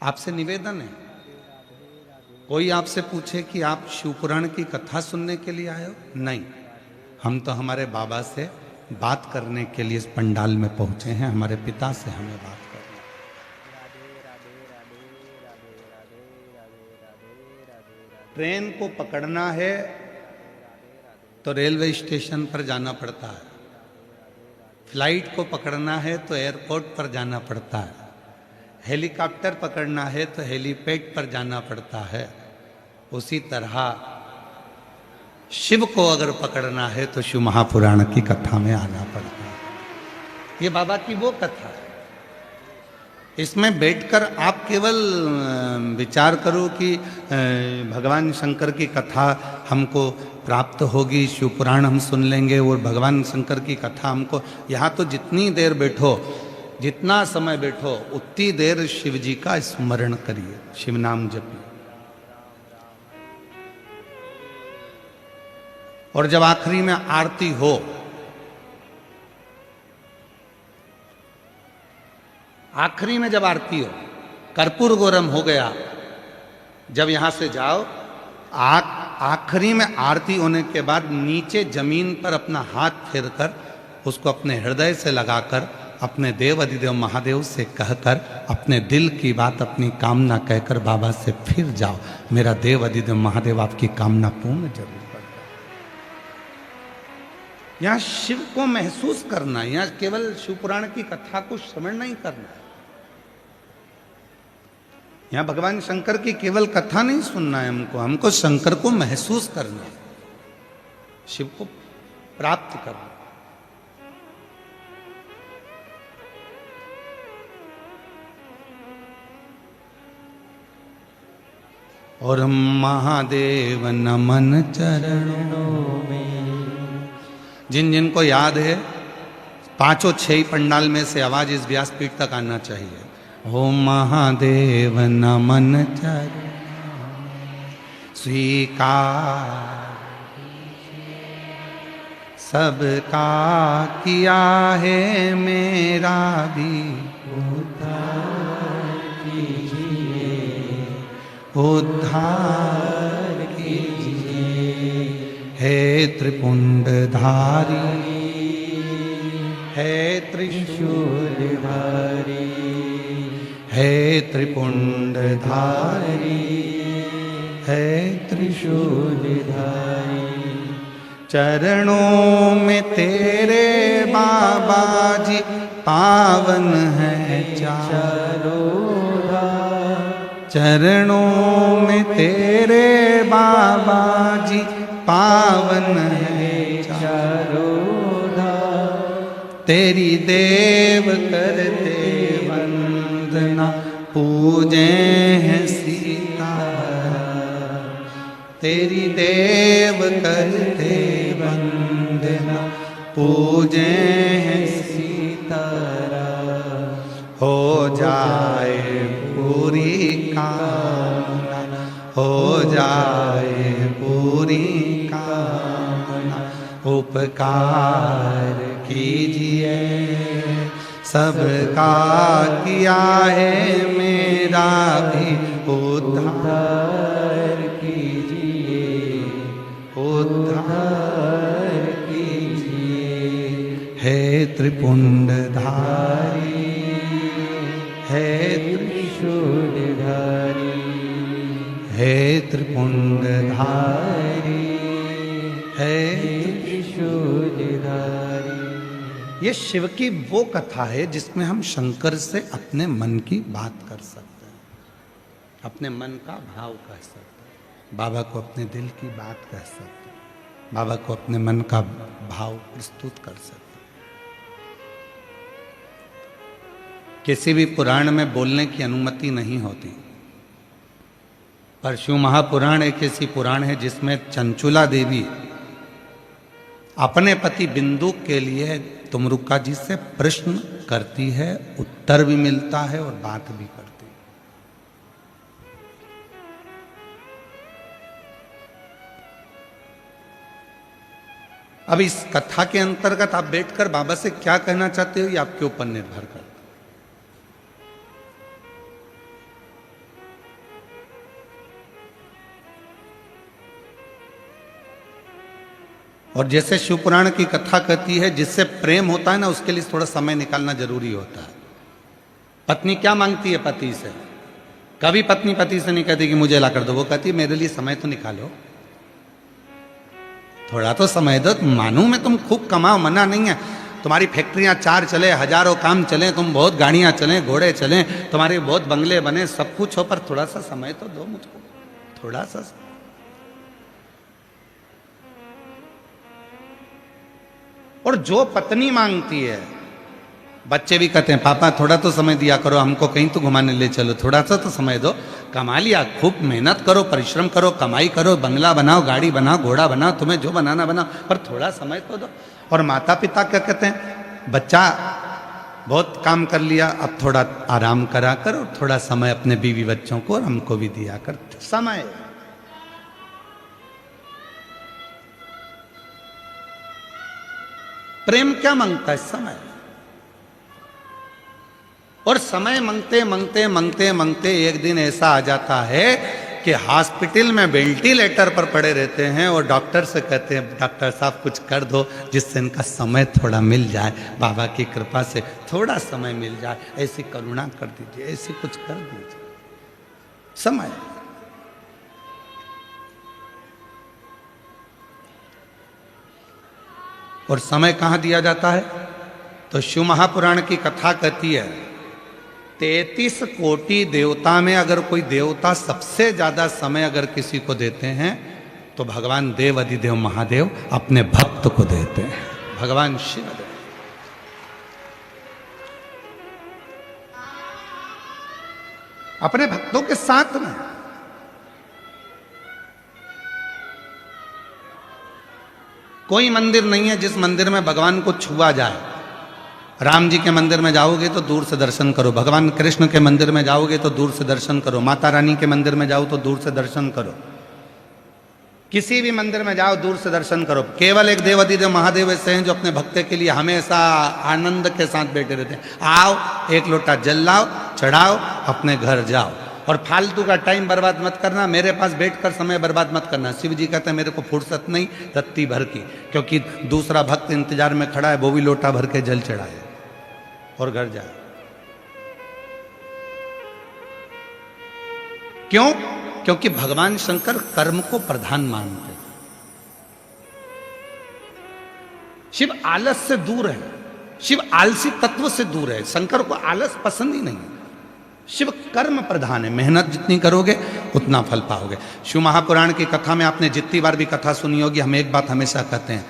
आपसे निवेदन है, कोई आपसे पूछे कि आप शिव पुराण की कथा सुनने के लिए आए हो, नहीं, हम तो हमारे बाबा से बात करने के लिए इस पंडाल में पहुंचे हैं। हमारे पिता से हमें बात करनी। ट्रेन को पकड़ना है तो रेलवे स्टेशन पर जाना पड़ता है, फ्लाइट को पकड़ना है तो एयरपोर्ट पर जाना पड़ता है, हेलीकॉप्टर पकड़ना है तो हेलीपैड पर जाना पड़ता है। उसी तरह शिव को अगर पकड़ना है तो शिव महापुराण की कथा में आना पड़ता है। ये बाबा की वो कथा है। इसमें बैठकर आप केवल विचार करो कि भगवान शंकर की कथा हमको प्राप्त होगी, शिव पुराण हम सुन लेंगे और भगवान शंकर की कथा हमको, यहाँ तो जितनी देर बैठो, जितना समय बैठो, उतनी देर शिव जी का स्मरण करिए, शिव नाम जपिए। और जब आखिरी में आरती हो, आखिरी में जब आरती हो, कर्पूर गौरम हो गया, जब यहां से जाओ, आखिरी में आरती होने के बाद नीचे जमीन पर अपना हाथ फेरकर उसको अपने हृदय से लगाकर अपने देव अधिदेव महादेव से कहकर अपने दिल की बात, अपनी कामना कहकर बाबा से फिर जाओ, मेरा देव अधिदेव महादेव आपकी कामना पूर्ण जरूर कर। यहां शिव को महसूस करना, यहां केवल शिव पुराण की कथा को श्रवण नहीं करना है, यहां भगवान शंकर की केवल कथा नहीं सुनना है, हमको शंकर को महसूस करना है, शिव को प्राप्त करना। और महादेव नमन चरणों में, जिन जिनको याद है, पांचों छह पंडाल में से आवाज इस व्यासपीठ तक आना चाहिए। ओ महादेव नमन चरणों स्वीकार सबका किया है, मेरा भी उद्धार कीजिए, हे त्रिपुंडधारी, हे त्रिशूलधारी, हे त्रिपुंडधारी, हे त्रिशूलधारी, चरणों में तेरे बाबा जी पावन है चारों, चरणों में तेरे बाबा जी पावन है चारों धाम, तेरी देव करते वंदना, पूजे हैं सीता, तेरी देव करते वंदना, पूजे हैं सीतारा, हो जाए पूरी कामना, हो जाए पूरी कामना, उपकार कीजिए सबका किया है, मेरा भी उद्धार कीजिए, उद्धार कीजिए, हे त्रिपुंडधारी, हे त्रिशूलधारी, हे त्रिपुंडधारी, हे त्रिशूलधारी। ये शिव की वो कथा है जिसमें हम शंकर से अपने मन की बात कर सकते हैं, अपने मन का भाव कह सकते हैं, बाबा को अपने दिल की बात कह सकते हैं, बाबा को अपने मन का भाव प्रस्तुत कर सकते हैं। किसी भी पुराण में बोलने की अनुमति नहीं होती, पर शिव महापुराण एक ऐसी पुराण है जिसमें चंचुला देवी अपने पति बिंदु के लिए तुमरुका जी से प्रश्न करती है, उत्तर भी मिलता है और बात भी करती है। अब इस कथा के अंतर्गत आप बैठकर बाबा से क्या कहना चाहते हो, ये आपके ऊपर निर्भर करता है। और जैसे शिव पुराण की कथा कहती है, जिससे प्रेम होता है ना, उसके लिए थोड़ा समय निकालना जरूरी होता है। पत्नी क्या मांगती है पति से? कभी पत्नी पति से नहीं कहती कि मुझे ला कर दो, वो कहती है मेरे लिए समय तो निकालो, थोड़ा तो समय दो। मानू मैं तुम खूब कमाओ, मना नहीं है, तुम्हारी फैक्ट्रियां 4 चले, हजारों काम चले, तुम बहुत गाड़ियां चले, घोड़े चले, तुम्हारे बहुत बंगले बने, सब कुछ हो, पर थोड़ा सा समय तो दो मुझको, थोड़ा सा। और जो पत्नी मांगती है, बच्चे भी कहते हैं पापा थोड़ा तो समय दिया करो, हमको कहीं तो घुमाने ले चलो, थोड़ा सा तो समय दो। कमा लिया, खूब मेहनत करो, परिश्रम करो, कमाई करो, बंगला बनाओ, गाड़ी बनाओ, घोड़ा बनाओ, तुम्हें जो बनाना बनाओ, पर थोड़ा समय तो दो। और माता पिता क्या कहते हैं, बच्चा बहुत काम कर लिया, अब थोड़ा आराम करा कर, और थोड़ा समय अपने बीवी बच्चों को और हमको भी दिया कर। समय, प्रेम क्या मांगता है? समय। और समय मांगते मांगते मांगते मांगते एक दिन ऐसा आ जाता है कि हॉस्पिटल में वेंटिलेटर पर पड़े रहते हैं, और डॉक्टर से कहते हैं डॉक्टर साहब कुछ कर दो जिससे इनका समय थोड़ा मिल जाए, बाबा की कृपा से थोड़ा समय मिल जाए, ऐसी करुणा कर दीजिए, ऐसी कुछ कर दीजिए। समय। और समय कहाँ दिया जाता है? तो शिव महापुराण की कथा कहती है 33 कोटि देवता में अगर कोई देवता सबसे ज्यादा समय अगर किसी को देते हैं तो भगवान देव अधिदेव महादेव अपने भक्त को देते हैं, भगवान शिव देव। अपने भक्तों के साथ में। कोई मंदिर नहीं है जिस मंदिर में भगवान को छुआ जाए। राम जी के मंदिर में जाओगे तो दूर से दर्शन करो, भगवान कृष्ण के मंदिर में जाओगे तो दूर से दर्शन करो, माता रानी के मंदिर में जाओ तो दूर से दर्शन करो, किसी भी मंदिर में जाओ दूर से दर्शन करो। केवल एक देव अधिदेव महादेव ऐसे हैं जो अपने भक्त के लिए हमेशा आनंद के साथ बैठे रहते हैं। आओ, एक लोटा जल लाओ, चढ़ाओ, अपने घर जाओ, और फालतू का टाइम बर्बाद मत करना, मेरे पास बैठकर समय बर्बाद मत करना। शिव जी कहते हैं मेरे को फुर्सत नहीं रत्ती भर की, क्योंकि दूसरा भक्त इंतजार में खड़ा है, वो भी लोटा भर के जल चढ़ाए और घर जाए। क्यों? क्योंकि भगवान शंकर कर्म को प्रधान मानते हैं। शिव आलस से दूर है, शिव आलसी तत्व से दूर है। शंकर को आलस पसंद ही नहीं है। शिव कर्म प्रधान है, मेहनत जितनी करोगे उतना फल पाओगे। शिव महापुराण की कथा में आपने जितनी बार भी कथा सुनी होगी, हम एक बात हमेशा कहते हैं,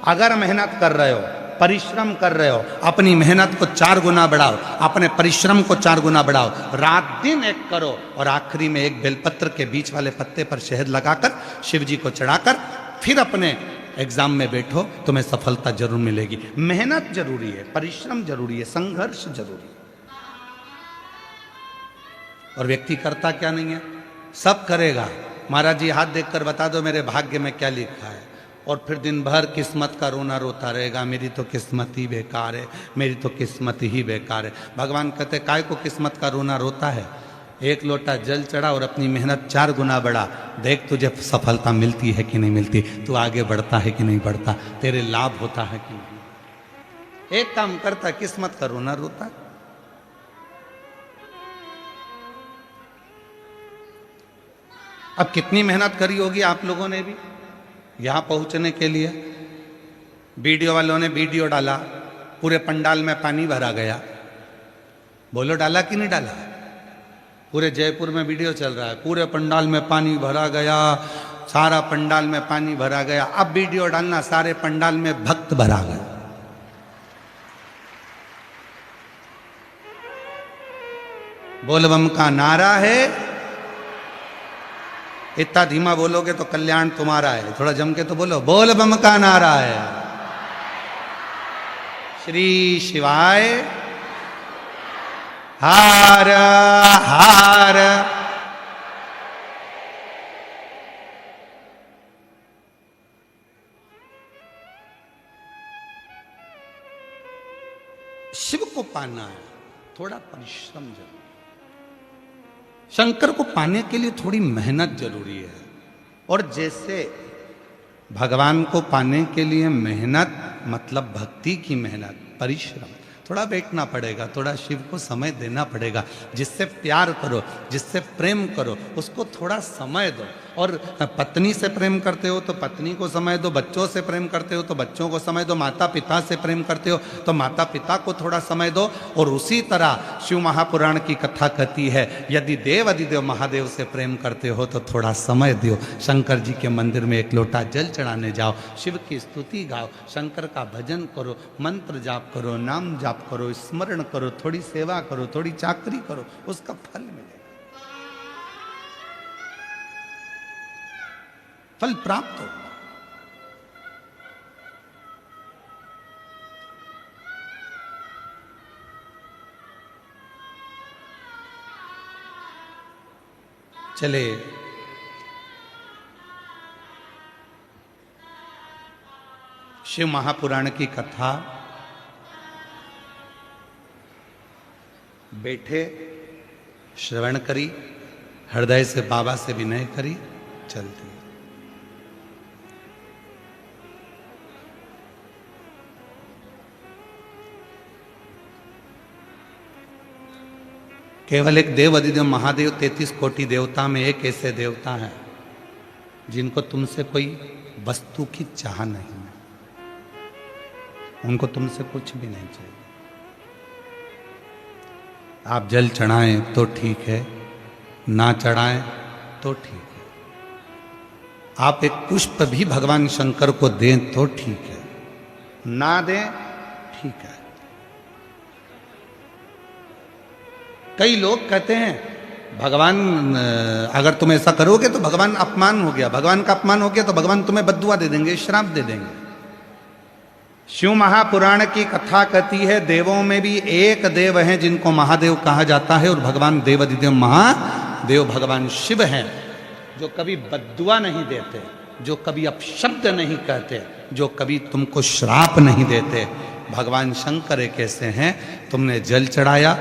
अगर मेहनत कर रहे हो, परिश्रम कर रहे हो, अपनी मेहनत को 4 गुना बढ़ाओ, अपने परिश्रम को 4 गुना बढ़ाओ, रात दिन एक करो, और आखिरी में एक बेलपत्र के बीच वाले पत्ते पर शहद लगाकर शिव जी को चढ़ाकर फिर अपने एग्जाम में बैठो, तुम्हें सफलता जरूर मिलेगी। मेहनत जरूरी है, परिश्रम जरूरी है, संघर्ष जरूरी है। और व्यक्ति करता क्या नहीं है, सब करेगा। महाराज जी हाथ देखकर बता दो मेरे भाग्य में क्या लिखा है, और फिर दिन भर किस्मत का रोना रोता रहेगा, मेरी तो किस्मत ही बेकार है, मेरी तो किस्मत ही बेकार है। भगवान कहते काय को किस्मत का रोना रोता है? एक लोटा जल चढ़ा और अपनी मेहनत 4 गुना बढ़ा, देख तुझे सफलता मिलती है कि नहीं मिलती, तू आगे बढ़ता है कि नहीं बढ़ता, तेरे लाभ होता है कि नहीं। एक काम करता, किस्मत का रोना रोता। अब कितनी मेहनत करी होगी आप लोगों ने भी यहां पहुंचने के लिए। वीडियो वालों ने वीडियो डाला, पूरे पंडाल में पानी भरा गया, बोलो डाला कि नहीं डाला? पूरे जयपुर में वीडियो चल रहा है, पूरे पंडाल में पानी भरा गया, सारा पंडाल में पानी भरा गया। अब वीडियो डालना, सारे पंडाल में भक्त भरा गया। बोलबम का नारा है, इतना धीमा बोलोगे तो कल्याण तुम्हारा है, थोड़ा जम के तो बोलो, बोल बम का नारा है। श्री शिवाय हार हार। शिव को पाना है, थोड़ा परिश्रम जरूरी। शंकर को पाने के लिए थोड़ी मेहनत जरूरी है। और जैसे भगवान को पाने के लिए मेहनत मतलब भक्ति की मेहनत, परिश्रम, थोड़ा बैठना पड़ेगा, थोड़ा शिव को समय देना पड़ेगा। जिससे प्यार करो, जिससे प्रेम करो, उसको थोड़ा समय दो। और पत्नी से प्रेम करते हो तो पत्नी को समय दो, बच्चों से प्रेम करते हो तो बच्चों को समय दो, माता पिता से प्रेम करते हो तो माता पिता को थोड़ा समय दो। और उसी तरह शिव महापुराण की कथा कहती है, यदि देव अधिदेव महादेव से प्रेम करते हो तो थोड़ा समय दो। शंकर जी के मंदिर में एक लोटा जल चढ़ाने जाओ, शिव की स्तुति गाओ, शंकर का भजन करो, मंत्र जाप करो, नाम जाप करो, स्मरण करो, थोड़ी सेवा करो, थोड़ी चाकरी करो, उसका फल मिलेगा, फल प्राप्त हो। चले शिव महापुराण की कथा बैठे श्रवण करी, हृदय से बाबा से विनय करी, चलती। केवल एक देव अधिदेव महादेव 33 कोटि देवता में एक ऐसे देवता हैं जिनको तुमसे कोई वस्तु की चाह नहीं है, उनको तुमसे कुछ भी नहीं चाहिए। आप जल चढ़ाएं तो ठीक है, ना चढ़ाएं तो ठीक है, आप एक पुष्प भी भगवान शंकर को दें तो ठीक है, ना दें ठीक है। कई लोग कहते हैं भगवान अगर तुम ऐसा करोगे तो भगवान अपमान हो गया, भगवान का अपमान हो गया तो भगवान तुम्हें बद्दुआ दे देंगे, श्राप दे देंगे। शिव महापुराण की कथा कहती है देवों में भी एक देव हैं जिनको महादेव कहा जाता है, और भगवान देवाधिदेव महादेव भगवान शिव हैं, जो कभी बद्दुआ नहीं देते, जो कभी अपशब्द नहीं कहते, जो कभी तुमको श्राप नहीं देते। भगवान शंकर एक ऐसे हैं, तुमने जल चढ़ाया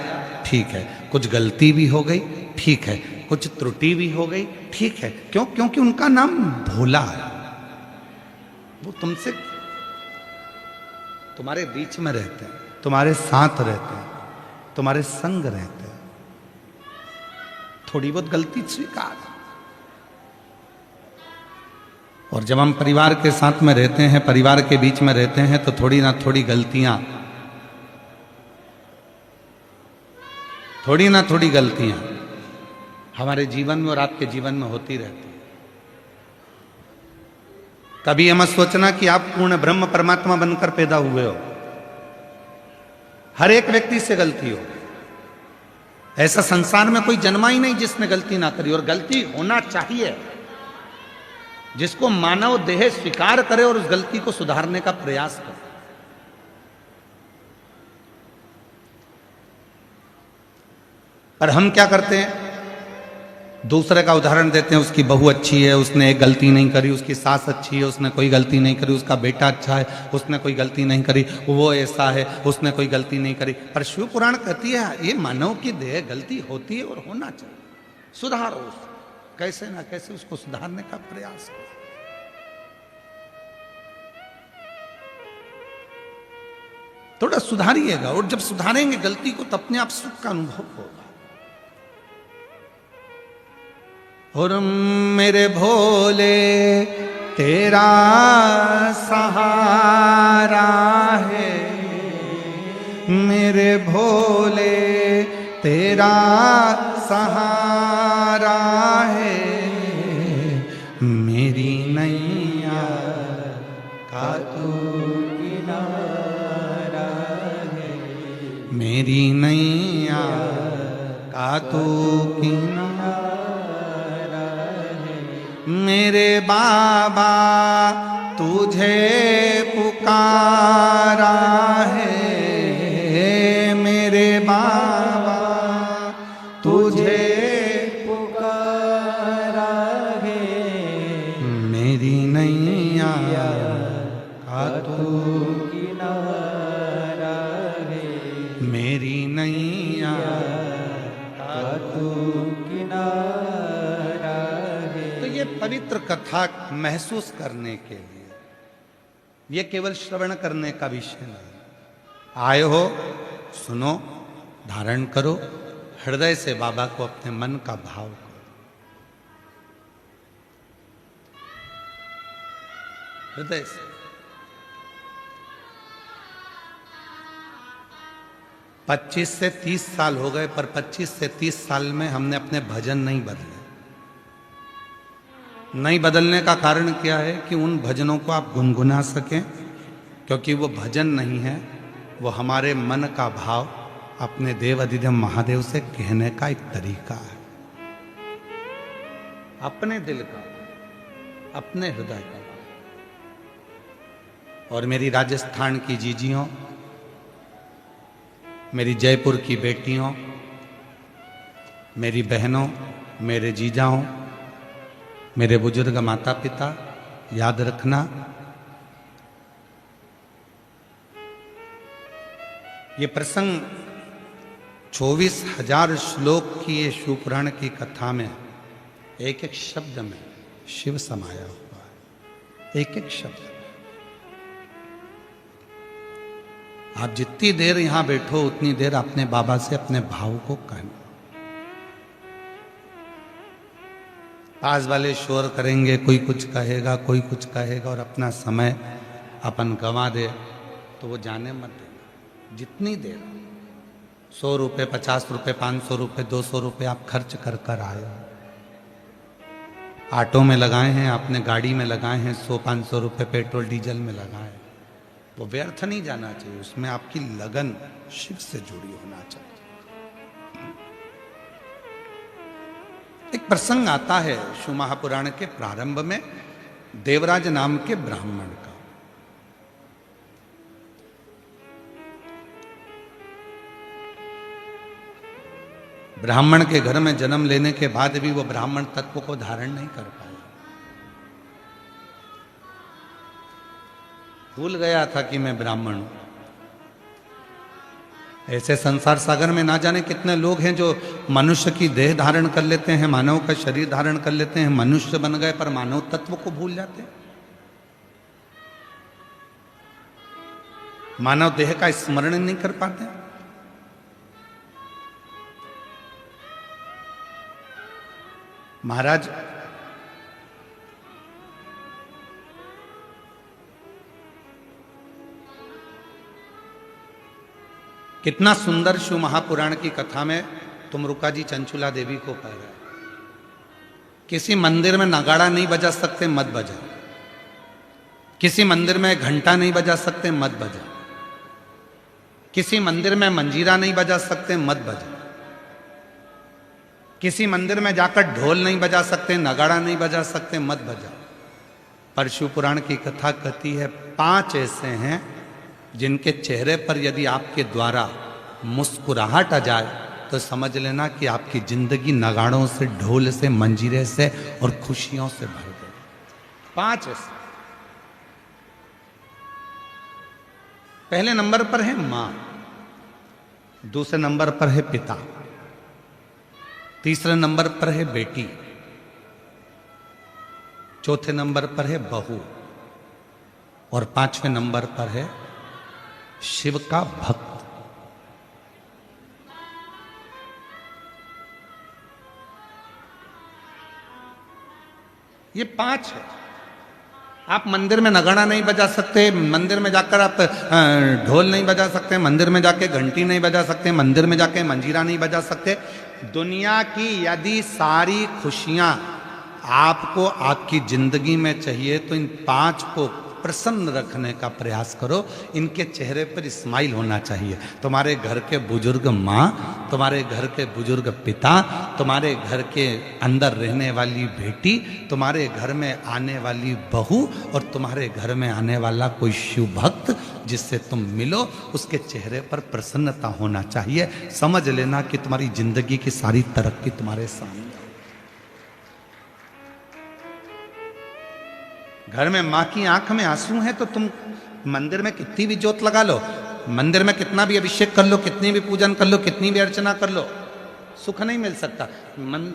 ठीक है, कुछ गलती भी हो गई ठीक है, कुछ त्रुटि भी हो गई ठीक है, क्यों? क्योंकि उनका नाम भोला है, वो तुमसे तुम्हारे बीच में रहते हैं, तुम्हारे साथ रहते हैं, तुम्हारे संग रहते हैं। थोड़ी बहुत गलती स्वीकार। और जब हम परिवार के साथ में रहते हैं, परिवार के बीच में रहते हैं, तो थोड़ी ना थोड़ी गलतियां, थोड़ी ना थोड़ी गलतियां हमारे जीवन में और आपके जीवन में होती रहती है। कभी ये मत सोचना कि आप पूर्ण ब्रह्म परमात्मा बनकर पैदा हुए हो, हर एक व्यक्ति से गलती हो। ऐसा संसार में कोई जन्मा ही नहीं जिसने गलती ना करी, और गलती होना चाहिए, जिसको मानव देह स्वीकार करे और उस गलती को सुधारने का प्रयास करे। पर हम क्या करते हैं, दूसरे का उदाहरण देते हैं, उसकी बहू अच्छी है, उसने एक गलती नहीं करी, उसकी सास अच्छी है, उसने कोई गलती नहीं करी, उसका बेटा अच्छा है, उसने कोई गलती नहीं करी, वो ऐसा है, उसने कोई गलती नहीं करी। पर शिव पुराण कहती है ये मानव की देह गलती होती है और होना चाहिए, सुधारो उसको, कैसे ना कैसे उसको सुधारने का प्रयास करो। थोड़ा सुधारिएगा, और जब सुधारेंगे गलती को तो अपने आप सुख का अनुभव होगा। और मेरे भोले तेरा सहारा है, मेरे भोले तेरा सहारा है, मेरी नैया का तू किनारा है, मेरी नैया का तू किनारा, मेरे बाबा तुझे पुकारा है, मेरे बाबा तुझे पुकारा है, मेरी नैया का तू किनारा है, मेरी नैया का तू किनारा। पवित्र कथा महसूस करने के लिए ये केवल श्रवण करने का विषय नहीं। आए हो, सुनो, धारण करो, हृदय से बाबा को अपने मन का भाव करो। हृदय से 25 से 30 साल हो गए, पर 25 से 30 साल में हमने अपने भजन नहीं बदले। नहीं बदलने का कारण क्या है कि उन भजनों को आप गुनगुना सकें, क्योंकि वो भजन नहीं है, वो हमारे मन का भाव अपने देव अधिदेव महादेव से कहने का एक तरीका है, अपने दिल का, अपने हृदय का। और मेरी राजस्थान की जीजियों, मेरी जयपुर की बेटियों, मेरी बहनों, मेरे जीजाओं, मेरे बुजुर्ग माता पिता, याद रखना, ये प्रसंग 24,000 श्लोक की ये शिवपुराण की कथा में एक एक शब्द में शिव समाया हुआ है, एक एक शब्द। आप जितनी देर यहां बैठो उतनी देर अपने बाबा से अपने भाव को कहना। पास वाले शोर करेंगे, कोई कुछ कहेगा, कोई कुछ कहेगा, और अपना समय अपन गंवा दे तो वो जाने मत देना। जितनी देर 100 रुपये, 50 रुपये, 500 रुपये, 200 रुपये आप खर्च कर कर आए हो, ऑटो में लगाए हैं आपने, गाड़ी में लगाए हैं, 100-500 रुपये पेट्रोल डीजल में लगाए, वो व्यर्थ नहीं जाना चाहिए। उसमें आपकी लगन शिव से जुड़ी होना चाहिए। एक प्रसंग आता है शिव महापुराण के प्रारंभ में देवराज नाम के ब्राह्मण का। ब्राह्मण के घर में जन्म लेने के बाद भी वो ब्राह्मण तत्व को धारण नहीं कर पाया। भूल गया था कि मैं ब्राह्मण हूं। ऐसे संसार सागर में ना जाने कितने लोग हैं जो मनुष्य की देह धारण कर लेते हैं, मानव का शरीर धारण कर लेते हैं, मनुष्य बन गए, पर मानव तत्व को भूल जाते हैं। मानव देह का स्मरण नहीं कर पाते। महाराज कितना सुंदर शिव महापुराण की कथा में तुमरुका जी चंचुला देवी को कह रहे, किसी मंदिर में नगाड़ा नहीं बजा सकते, मत बजा। किसी मंदिर में घंटा नहीं बजा सकते, मत बजा। किसी मंदिर में मंजीरा नहीं बजा सकते, मत बजा। किसी मंदिर में जाकर ढोल नहीं बजा सकते, नगाड़ा नहीं बजा सकते, मत बजा। पर शिव पुराण की कथा कहती है 5 ऐसे हैं जिनके चेहरे पर यदि आपके द्वारा मुस्कुराहट आ जाए तो समझ लेना कि आपकी जिंदगी नगाड़ों से, ढोल से, मंजीरे से और खुशियों से भर गई। 5 ऐसे। पहले नंबर पर है मां, दूसरे नंबर पर है पिता, तीसरे नंबर पर है बेटी, चौथे नंबर पर है बहू, और 5वें नंबर पर है शिव का भक्त। ये 5 है। आप मंदिर में नगाड़ा नहीं बजा सकते, मंदिर में जाकर आप ढोल नहीं बजा सकते, मंदिर में जाके घंटी नहीं बजा सकते, मंदिर में जाके मंजीरा नहीं बजा सकते। दुनिया की यदि सारी खुशियां आपको आपकी जिंदगी में चाहिए तो इन 5 को प्रसन्न रखने का प्रयास करो। इनके चेहरे पर स्माइल होना चाहिए। तुम्हारे घर के बुजुर्ग माँ, तुम्हारे घर के बुजुर्ग पिता, तुम्हारे घर के अंदर रहने वाली बेटी, तुम्हारे घर में आने वाली बहू और तुम्हारे घर में आने वाला कोई शिव भक्त जिससे तुम मिलो, उसके चेहरे पर प्रसन्नता होना चाहिए। समझ लेना कि तुम्हारी जिंदगी की सारी तरक्की तुम्हारे सामने। घर में माँ की आंख में आंसू है तो तुम मंदिर में कितनी भी ज्योत लगा लो, मंदिर में कितना भी अभिषेक कर लो, कितनी भी पूजन कर लो, कितनी भी अर्चना कर लो, सुख नहीं मिल सकता।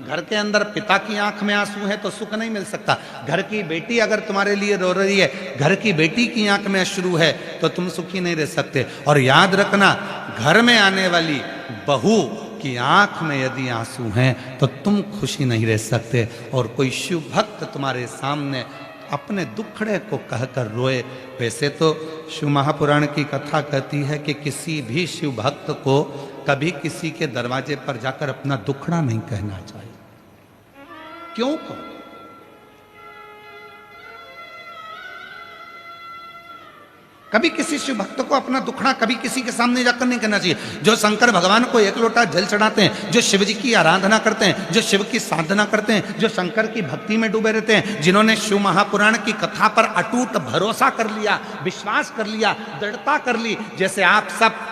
घर के अंदर पिता की आंख में आंसू है तो सुख नहीं मिल सकता। घर की बेटी अगर तुम्हारे लिए रो रही है, घर की बेटी की आंख में अश्रु है तो तुम सुखी नहीं रह सकते। और याद रखना, घर में आने वाली बहू की आंख में यदि आंसू हैं तो तुम खुशी नहीं रह सकते। और कोई शिव भक्त तुम्हारे सामने अपने दुखड़े को कहकर रोए। वैसे तो शिव महापुराण की कथा कहती है कि किसी भी शिव भक्त को कभी किसी के दरवाजे पर जाकर अपना दुखड़ा नहीं कहना चाहिए। क्यों कहो? कभी किसी शिव भक्त को अपना दुखड़ा कभी किसी के सामने जाकर नहीं कहना चाहिए। जो शंकर भगवान को एक लोटा जल चढ़ाते हैं, जो शिव जी की आराधना करते हैं, जो शिव की साधना करते हैं, जो शंकर की भक्ति में डूबे रहते हैं, जिन्होंने शिव महापुराण की कथा पर अटूट भरोसा कर लिया, विश्वास कर लिया, दृढ़ता कर ली, जैसे आप सब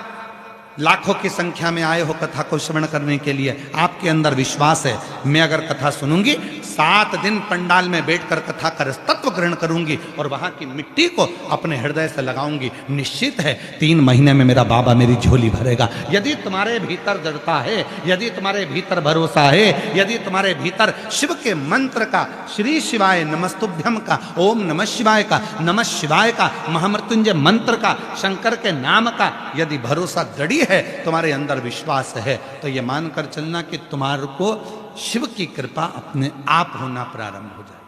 लाखों की संख्या में आए हो कथा को श्रवण करने के लिए, आपके अंदर विश्वास है मैं अगर कथा सुनूंगी 7 दिन पंडाल में बैठकर कथा का तत्व ग्रहण करूंगी और वहां की मिट्टी को अपने हृदय से लगाऊंगी, निश्चित है 3 महीने में मेरा बाबा मेरी झोली भरेगा। यदि तुम्हारे भीतर दृढ़ता है, यदि तुम्हारे भीतर भरोसा है, यदि तुम्हारे भीतर शिव के मंत्र का, श्री शिवाय नमस्तुभ्यम का, ओम नमः शिवाय का, नमः शिवाय का, महामृत्युंजय मंत्र का, शंकर के नाम का यदि भरोसा दृढ़ है, तुम्हारे अंदर विश्वास है, तो ये मानकर चलना कि तुम्हारे को शिव की कृपा अपने आप होना प्रारंभ हो जाए।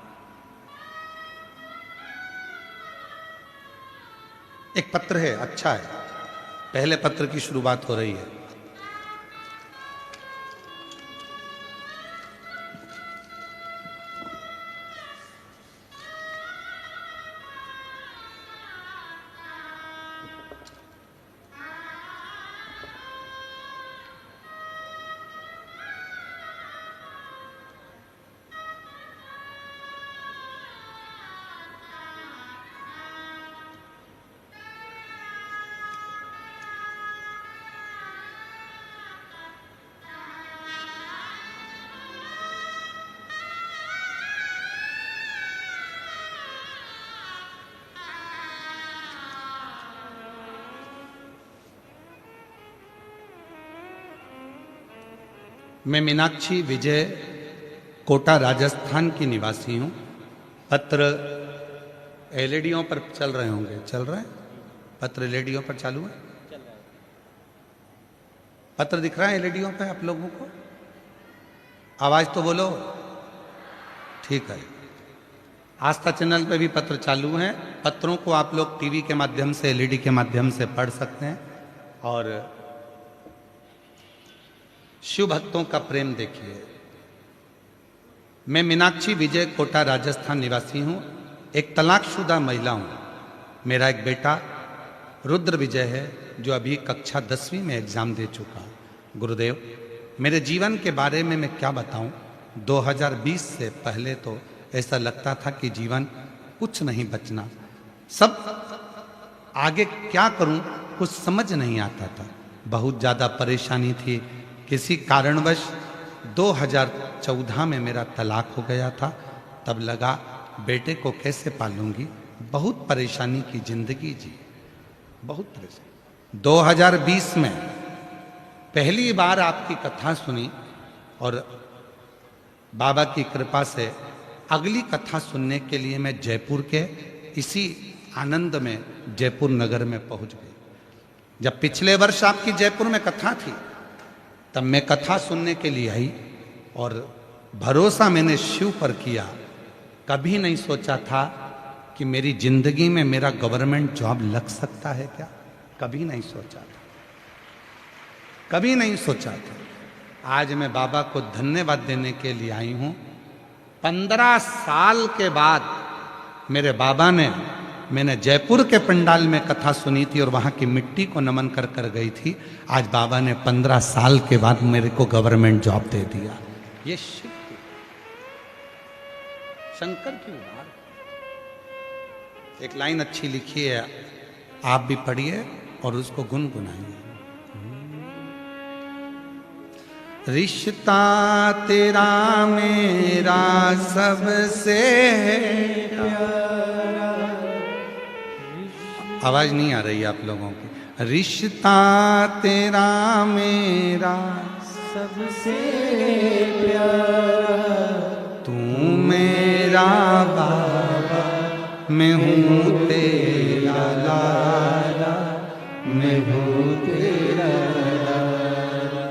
एक पत्र है, अच्छा है, पहले पत्र की शुरुआत हो रही है। मैं मीनाक्षी विजय कोटा राजस्थान की निवासी हूँ। पत्र एलईडीओं पर चल रहे होंगे, चल रहे हैं पत्र एलईडीओं पर चालू है, पत्र दिख रहा है एलईडीओं पे आप लोगों को? आवाज तो बोलो, ठीक है। आस्था चैनल पे भी पत्र चालू हैं। पत्रों को आप लोग टीवी के माध्यम से, एलईडी के माध्यम से पढ़ सकते हैं और शिव भक्तों का प्रेम देखिए। मैं मीनाक्षी विजय कोटा राजस्थान निवासी हूँ, एक तलाकशुदा महिला हूँ। मेरा एक बेटा रुद्र विजय है जो अभी कक्षा 10वीं में एग्जाम दे चुका। गुरुदेव, मेरे जीवन के बारे में मैं क्या बताऊं? 2020 से पहले तो ऐसा लगता था कि जीवन कुछ नहीं बचना, सब आगे क्या करूं कुछ समझ नहीं आता था। बहुत ज़्यादा परेशानी थी। किसी कारणवश 2014 में मेरा तलाक हो गया था। तब लगा बेटे को कैसे पालूंगी, बहुत परेशानी की जिंदगी जी, बहुत परेशानी। 2020 में पहली बार आपकी कथा सुनी और बाबा की कृपा से अगली कथा सुनने के लिए मैं जयपुर के इसी आनंद में जयपुर नगर में पहुंच गई। जब पिछले वर्ष आपकी जयपुर में कथा थी तब मैं कथा सुनने के लिए आई और भरोसा मैंने शिव पर किया। कभी नहीं सोचा था कि मेरी जिंदगी में मेरा गवर्नमेंट जॉब लग सकता है क्या, कभी नहीं सोचा था, कभी नहीं सोचा था। आज मैं बाबा को धन्यवाद देने के लिए आई हूँ। 15 साल के बाद मेरे बाबा ने, मैंने जयपुर के पंडाल में कथा सुनी थी और वहाँ की मिट्टी को नमन कर कर गई थी। आज बाबा ने 15 साल के बाद मेरे को गवर्नमेंट जॉब दे दिया। ये शिव की, शंकर की उदार। एक लाइन अच्छी लिखी है, आप भी पढ़िए और उसको गुनगुनाइए। रिश्ता तेरा मेरा सबसे प्यारा। आवाज नहीं आ रही आप लोगों की। रिश्ता तेरा मेरा सबसे प्यारा, तू मेरा बाबा, मैं हूँ तेरा लाला, मैं हूँ तेरा लाला।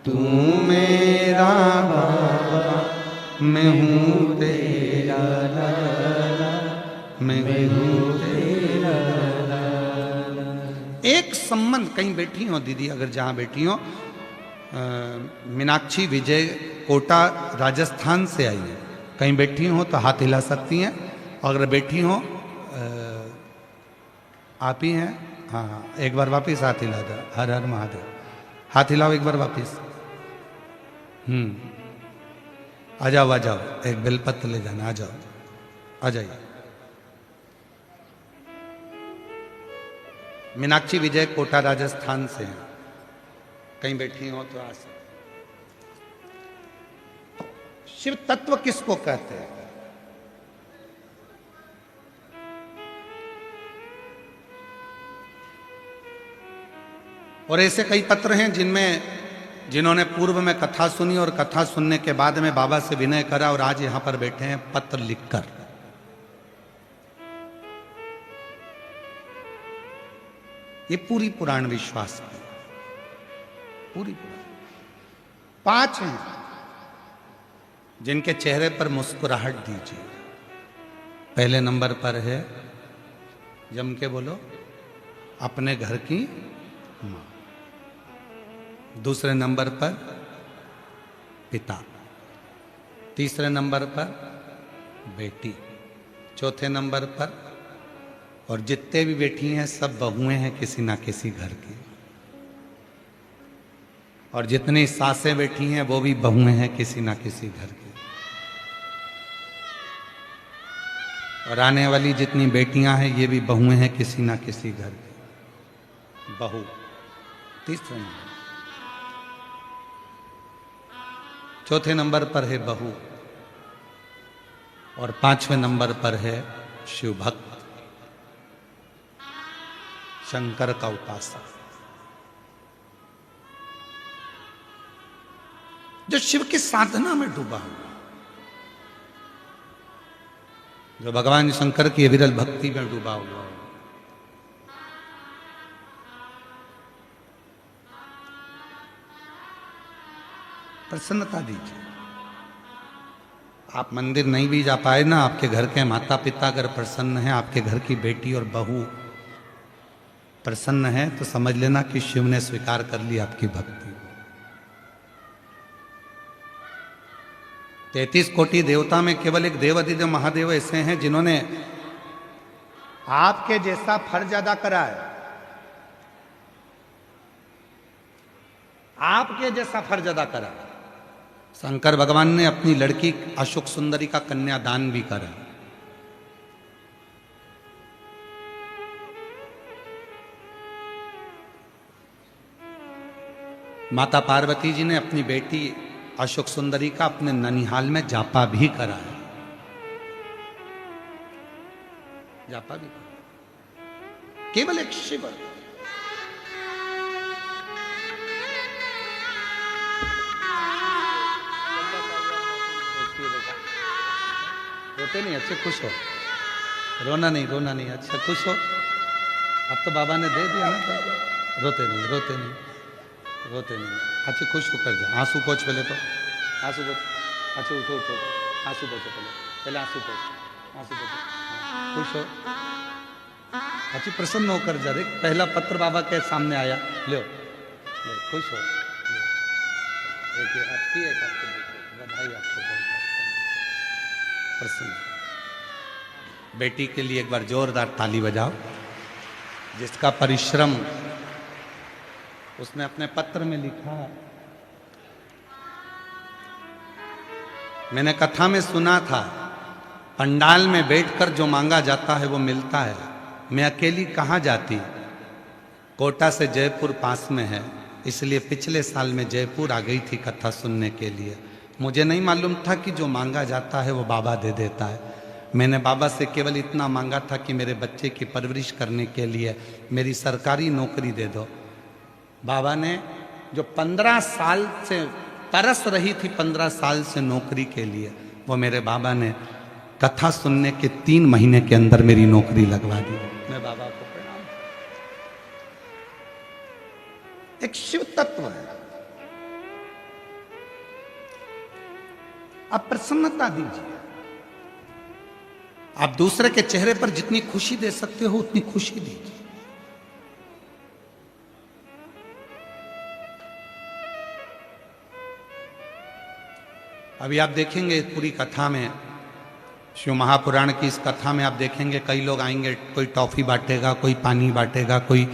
तू मेरा बाबा, मैं हूँ तेरा लाला, मैं हूँ तेरा लाला। एक संबंध, कहीं बैठी हो दीदी, अगर जहाँ बैठी हो, मीनाक्षी विजय कोटा राजस्थान से आई है, कहीं बैठी हो तो हाथ हिला सकती हैं। अगर बैठी हो, आप ही हैं, हाँ हाँ, एक बार वापिस हाथ हिला दो। हर हर महादेव, हाथ हिलाओ एक बार वापिस। आ जाओ आ जाओ, एक बेलपत्र ले जाना, आ जाओ, आ जाइए। मीनाक्षी विजय कोटा राजस्थान से हैं, कहीं बैठी हो तो आ सकते। शिव तत्व किसको कहते हैं? और ऐसे कई पत्र हैं जिन्होंने पूर्व में कथा सुनी और कथा सुनने के बाद में बाबा से विनय करा और आज यहां पर बैठे हैं पत्र लिखकर। ये पूरी पुराण विश्वास की, पूरी पुराण। 5 हैं जिनके चेहरे पर मुस्कुराहट दीजिए। पहले नंबर पर है, जम के बोलो, अपने घर की मां। दूसरे नंबर पर पिता। तीसरे नंबर पर बेटी। चौथे नंबर पर, और जितने भी बेटी हैं सब बहुएं हैं किसी ना किसी घर की, और जितनी सासें बैठी हैं वो भी बहुएं हैं किसी ना किसी घर की, और आने वाली जितनी बेटियां हैं ये भी बहुएं हैं किसी ना किसी घर की। बहू तीसरे नंबर। चौथे नंबर पर है बहू, और 5वें नंबर पर है शिव भक्त, शंकर का उपासक, जो शिव की साधना में डूबा हुआ, जो भगवान शंकर की विरल भक्ति में डूबा हुआ है। प्रसन्नता दीजिए। आप मंदिर नहीं भी जा पाए ना, आपके घर के माता पिता अगर प्रसन्न हैं, आपके घर की बेटी और बहू प्रसन्न है, तो समझ लेना कि शिव ने स्वीकार कर ली आपकी भक्ति। 33 कोटि देवता में केवल एक देवाधिदेव महादेव ऐसे हैं जिन्होंने आपके जैसा फर्ज अदा करा है, आपके जैसा फर्ज अदा करा। शंकर भगवान ने अपनी लड़की अशोक सुंदरी का कन्यादान भी करा। माता पार्वती जी ने अपनी बेटी अशोक सुंदरी का अपने ननिहाल में जापा भी करा है, जापा भी करा। केवल एक शिव। रोते नहीं, अच्छे खुश हो, रोना नहीं, रोना नहीं, अच्छा खुश हो। अब तो बाबा ने दे दिया ना, तो रोते नहीं, रोते नहीं, रोते नहीं, अच्छे खुश होकर जा। आंसू पोंछ पहले, तो आंसू पोंछ, अच्छा उठो उठो, आंसू पोंछो पहले आंसू पोंछ, आंसू पोंछो, खुश हो, अच्छी प्रसन्न होकर जा। देख पहला पत्र बाबा के सामने आया, लो लो, खुश हो, एक आपकी एक आपको बधाई, आपको बहुत प्रसन्न। बेटी के लिए एक बार जोरदार ताली बजाओ, जिसका परिश्रम उसने अपने पत्र में लिखा। मैंने कथा में सुना था, पंडाल में बैठकर जो मांगा जाता है वो मिलता है। मैं अकेली कहाँ जाती, कोटा से जयपुर पास में है, इसलिए पिछले साल में जयपुर आ गई थी कथा सुनने के लिए। मुझे नहीं मालूम था कि जो मांगा जाता है वो बाबा दे देता है। मैंने बाबा से केवल इतना मांगा था कि मेरे बच्चे की परवरिश करने के लिए मेरी सरकारी नौकरी दे दो। बाबा ने जो 15 साल से तरस रही थी, 15 साल से नौकरी के लिए, वो मेरे बाबा ने कथा सुनने के 3 महीने के अंदर मेरी नौकरी लगवा दी। मैं बाबा को प्रणाम। एक शिव तत्व है। आप प्रसन्नता दीजिए। आप दूसरे के चेहरे पर जितनी खुशी दे सकते हो उतनी खुशी दीजिए। अभी आप देखेंगे पूरी कथा में, शिव महापुराण की इस कथा में आप देखेंगे कई लोग आएंगे, कोई टॉफी बांटेगा, कोई पानी बांटेगा, कोई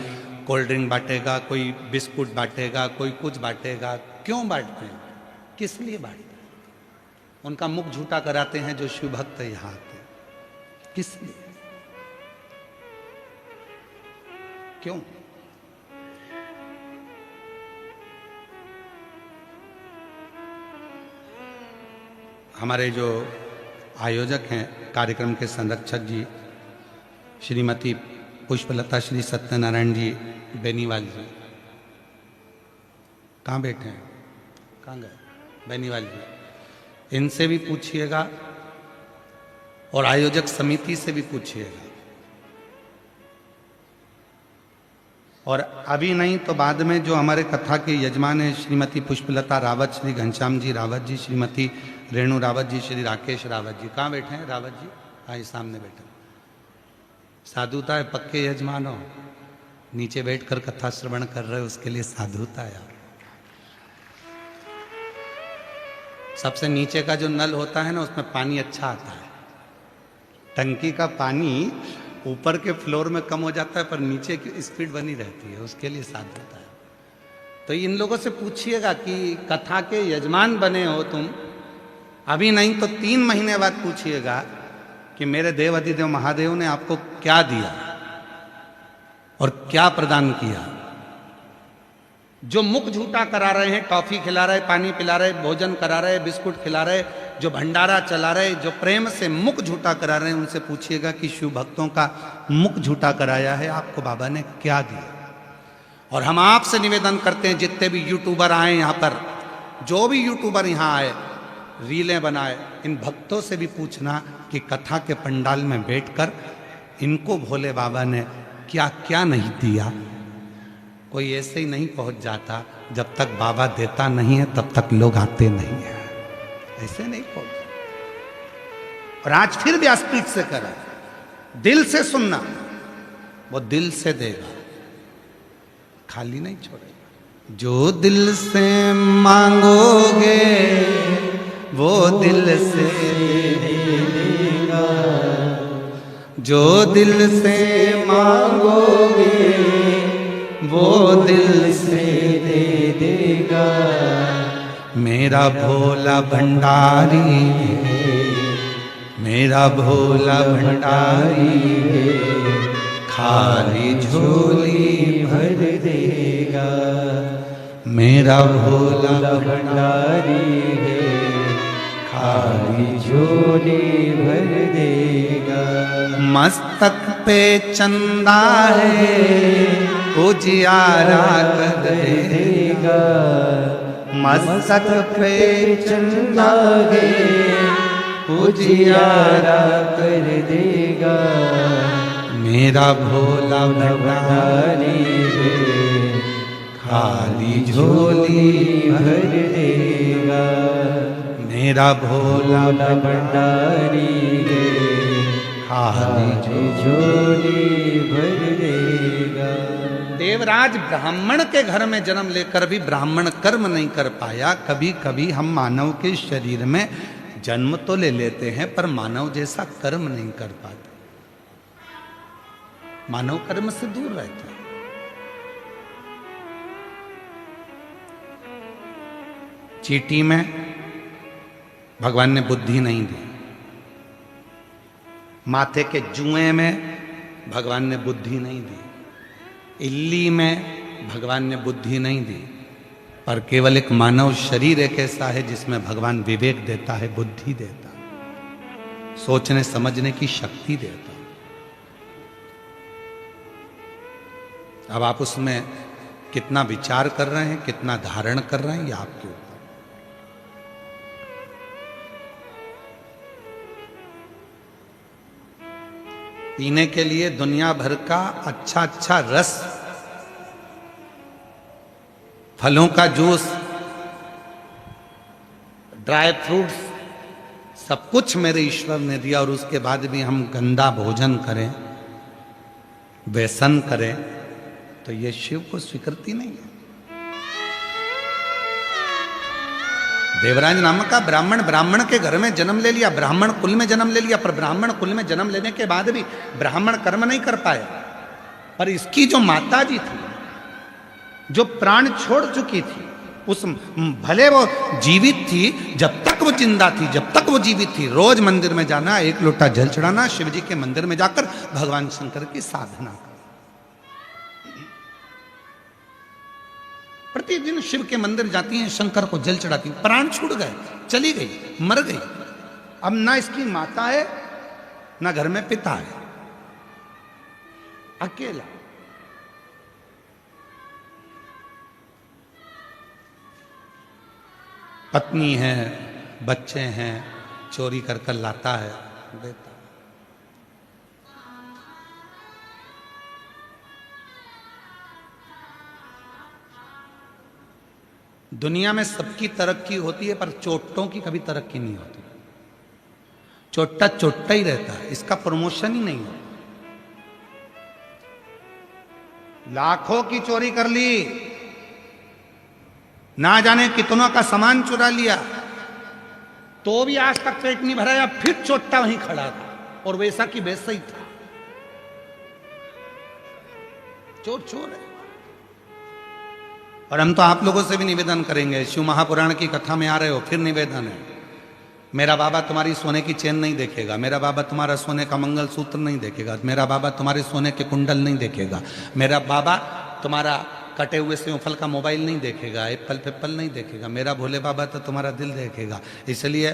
कोल्ड ड्रिंक बांटेगा, कोई बिस्कुट बांटेगा, कोई कुछ बांटेगा। क्यों बांटते हैं? किस लिए बांटते हैं? उनका मुख झूठा कराते हैं जो शिव भक्त यहां आते हैं। किस लिए? क्यों? हमारे जो आयोजक हैं, कार्यक्रम के संरक्षक जी श्रीमती पुष्पलता श्री सत्यनारायण जी बेनीवाल जी, कहाँ बैठे हैं? कहाँ गए? बेनीवाल जी, इनसे भी पूछिएगा और आयोजक समिति से भी पूछिएगा। और अभी नहीं तो बाद में जो हमारे कथा के यजमान हैं श्रीमती पुष्पलता रावत, श्री घनश्याम जी रावत जी, श्रीमती रेणु रावत जी, श्री राकेश रावत जी, कहाँ बैठे हैं रावत जी? हाँ, सामने बैठे। साधुता है, पक्के यजमान हो, नीचे बैठकर कथा श्रवण कर रहे हो, उसके लिए साधुता है। सबसे नीचे का जो नल होता है ना, उसमें पानी अच्छा आता है। टंकी का पानी ऊपर के फ्लोर में कम हो जाता है पर नीचे की स्पीड बनी रहती है, उसके लिए साधुता है। तो इन लोगों से पूछिएगा कि कथा के यजमान बने हो तुम, अभी नहीं तो 3 महीने बाद पूछिएगा कि मेरे देव अधिदेव महादेव ने आपको क्या दिया और क्या प्रदान किया। जो मुख झूठा करा रहे हैं, टॉफी खिला रहे, पानी पिला रहे, भोजन करा रहे, बिस्कुट खिला रहे, जो भंडारा चला रहे, जो प्रेम से मुख झूठा करा रहे हैं, उनसे पूछिएगा कि शिव भक्तों का मुख झूठा कराया है आपको बाबा ने क्या दिया। और हम आपसे निवेदन करते हैं, जितने भी यूट्यूबर आए यहाँ पर, जो भी यूट्यूबर यहाँ आए, रीलें बनाए, इन भक्तों से भी पूछना कि कथा के पंडाल में बैठकर इनको भोले बाबा ने क्या क्या नहीं दिया। कोई ऐसे ही नहीं पहुंच जाता, जब तक बाबा देता नहीं है तब तक लोग आते नहीं है, ऐसे नहीं पहुंच। और आज फिर व्यासपीठ से करा, दिल से सुनना, वो दिल से देगा, खाली नहीं छोड़ेगा। जो दिल से मांगोगे वो दिल से देगा, जो दिल से मांगोगे वो दिल से दे देगा। मेरा भोला भंडारी है, मेरा भोला भंडारी है, खाली झोली भर देगा। मेरा भोला भंडारी है, खाली झोली भर देगा। मस्तक पे चंदा है, उजियारा कर देगा। मस्तक पे चंदा है, उजियारा कर देगा। मेरा भोला भंडारी है, खाली झोली भर देगा। मेरा भोला भंडारी है, खाली झोली भर देगा। देवराज ब्राह्मण के घर में जन्म लेकर भी ब्राह्मण कर्म नहीं कर पाया। कभी कभी हम मानव के शरीर में जन्म तो ले लेते हैं पर मानव जैसा कर्म नहीं कर पाते, मानव कर्म से दूर रहता है। चींटी में भगवान ने बुद्धि नहीं दी, माथे के जुएं में भगवान ने बुद्धि नहीं दी, इल्ली में भगवान ने बुद्धि नहीं दी, पर केवल एक मानव शरीर एक ऐसा है जिसमें भगवान विवेक देता है, बुद्धि देता है, सोचने समझने की शक्ति देता है। अब आप उसमें कितना विचार कर रहे हैं, कितना धारण कर रहे हैं, ये आपके ऊपर। पीने के लिए दुनिया भर का अच्छा अच्छा रस, फलों का जूस, ड्राई फ्रूट्स, सब कुछ मेरे ईश्वर ने दिया, और उसके बाद भी हम गंदा भोजन करें, व्यसन करें, तो ये शिव को स्वीकृति नहीं है। देवराज नामक का ब्राह्मण के घर में जन्म ले लिया, ब्राह्मण कुल में जन्म ले लिया, पर ब्राह्मण कुल में जन्म लेने के बाद भी ब्राह्मण कर्म नहीं कर पाया। पर इसकी जो माता जी थी, जो प्राण छोड़ चुकी थी, उस भले वो जीवित थी, जब तक वो जिंदा थी, जब तक वो जीवित थी, रोज मंदिर में जाना, एक लोटा जल चढ़ाना, शिव जी के मंदिर में जाकर भगवान शंकर की साधना करना। प्रतिदिन शिव के मंदिर जाती हैं, शंकर को जल चढ़ाती हैं। प्राण छूट गए, चली गई, मर गई। अब ना इसकी माता है, ना घर में पिता है, अकेला। पत्नी है, बच्चे हैं, चोरी कर कर लाता है, देता। दुनिया में सबकी तरक्की होती है, पर चोटों की कभी तरक्की नहीं होती। चोट्टा चोट्टा ही रहता है, इसका प्रमोशन ही नहीं होता। लाखों की चोरी कर ली, ना जाने कितनों का सामान चुरा लिया, तो भी आज तक पेट नहीं भराया, फिर चोट्टा वहीं खड़ा था, और वैसा की वैसा ही था। चोर चोर है। और हम तो आप लोगों से भी निवेदन करेंगे, शिव महापुराण की कथा में आ रहे हो, फिर निवेदन है, मेरा बाबा तुम्हारी सोने की चेन नहीं देखेगा, मेरा बाबा तुम्हारा सोने का मंगलसूत्र नहीं देखेगा, मेरा बाबा तुम्हारे सोने के कुंडल नहीं देखेगा, मेरा बाबा तुम्हारा कटे हुए सेवफल का मोबाइल नहीं देखेगा, एप्पल पेप्पल नहीं देखेगा, मेरा भोले बाबा तो तुम्हारा दिल देखेगा। इसलिए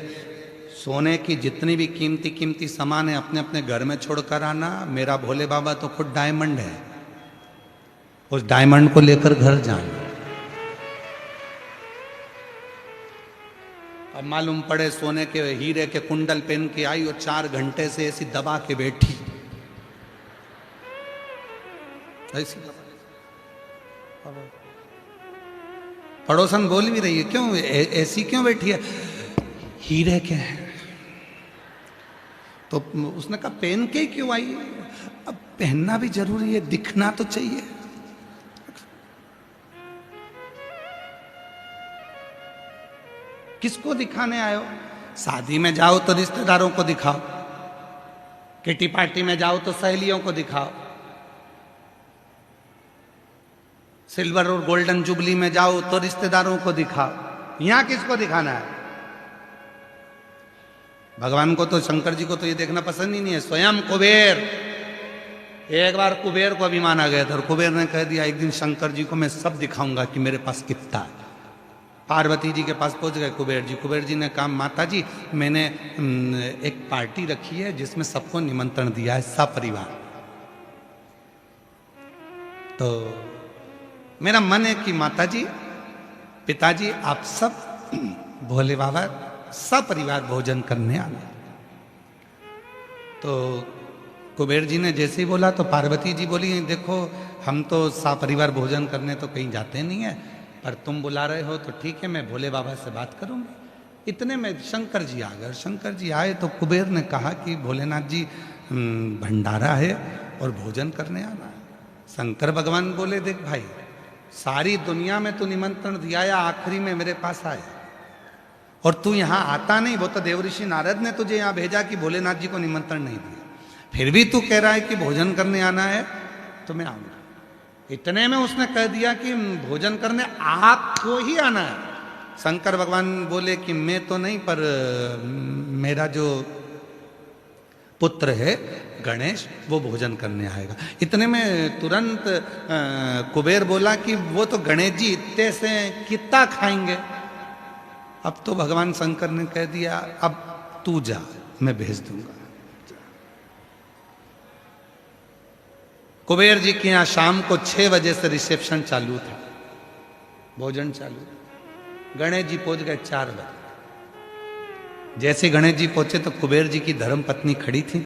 सोने की जितनी भी कीमती कीमती सामान है, अपने अपने घर में छोड़कर आना। मेरा भोले बाबा तो खुद डायमंड है, उस डायमंड को लेकर घर जाना। अब मालूम पड़े सोने के हीरे के कुंडल पहन के आई और 4 घंटे से ऐसी दबा के बैठी, ऐसी पड़ोसन बोल भी रही है, क्यों ऐसी क्यों बैठी है? हीरे के हैं। तो उसने कहा पहन के क्यों आई? अब पहनना भी जरूरी है, दिखना तो चाहिए। किसको दिखाने आए हो? शादी में जाओ तो रिश्तेदारों को दिखाओ, किटी पार्टी में जाओ तो सहेलियों को दिखाओ, सिल्वर और गोल्डन जुबली में जाओ तो रिश्तेदारों को दिखाओ। यहां किसको दिखाना है? भगवान को तो, शंकर जी को तो ये देखना पसंद ही नहीं है। स्वयं कुबेर, एक बार कुबेर को अभिमान आ गया था और कुबेर ने कह दिया एक दिन शंकर जी को मैं सब दिखाऊंगा कि मेरे पास कितना है। पार्वती जी के पास पहुंच गए कुबेर जी। कुबेर जी ने कहा माता जी मैंने एक पार्टी रखी है जिसमें सबको निमंत्रण दिया है, सपरिवार। तो मेरा मन है कि माता जी, पिताजी, आप सब भोले बाबा सपरिवार भोजन करने आना। तो कुबेर जी ने जैसे ही बोला तो पार्वती जी बोली देखो हम तो सपरिवार भोजन करने तो कहीं जाते नहीं है, पर तुम बुला रहे हो तो ठीक है, मैं भोले बाबा से बात करूंगी। इतने में शंकर जी आ गए। शंकर जी आए तो कुबेर ने कहा कि भोलेनाथ जी भंडारा है और भोजन करने आना है। शंकर भगवान बोले देख भाई, सारी दुनिया में तू निमंत्रण दिया या आखिरी में मेरे पास आए और तू यहाँ आता नहीं। वो तो देवऋषि नारद ने तुझे यहाँ भेजा कि भोलेनाथ जी को निमंत्रण नहीं दिया, फिर भी तू कह रहा है कि भोजन करने आना है तो मैं आऊंगा। इतने में उसने कह दिया कि भोजन करने आपको ही आना है। शंकर भगवान बोले कि मैं तो नहीं, पर मेरा जो पुत्र है गणेश वो भोजन करने आएगा। इतने में तुरंत कुबेर बोला कि वो तो गणेश जी इतने से कितना खाएंगे। अब तो भगवान शंकर ने कह दिया अब तू जा, मैं भेज दूंगा। कुबेर जी के यहाँ शाम को 6 बजे से रिसेप्शन चालू था, भोजन चालू। गणेश जी पहुंच गए 4 बजे। जैसे गणेश जी पहुंचे तो कुबेर जी की धर्म पत्नी खड़ी थी।